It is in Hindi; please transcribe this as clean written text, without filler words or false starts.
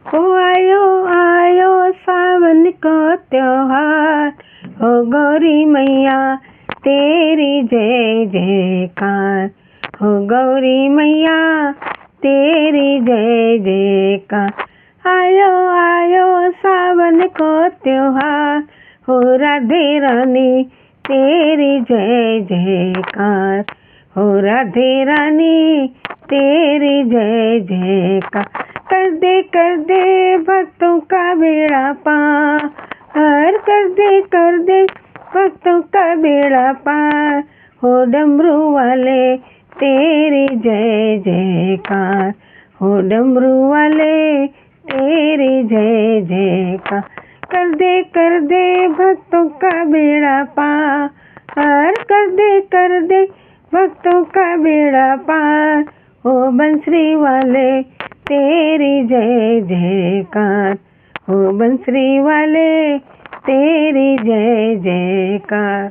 हो आयो सावन को त्योहार, हो गौरी मैया तेरी जय जयकार, हो गौरी मैया तेरी जय जयकार। आयो सावन को त्योहार, हो राधे रानी तेरी जय जयकार, हो राधे रानी तेरी जय जयकार। कर दे भक्तों का बेड़ा पार, कर दे भक्तों का बेड़ा पार, हो डमरू वाले तेरी जय जयकार, हो डमरू वाले तेरी जय जयकार। कर दे भक्तों का बेड़ा पार, कर दे भक्तों का बेड़ा पार, हो बंसरी वाले तेरी जय जयकार, हो बंसरी वाले तेरी जय जयकार।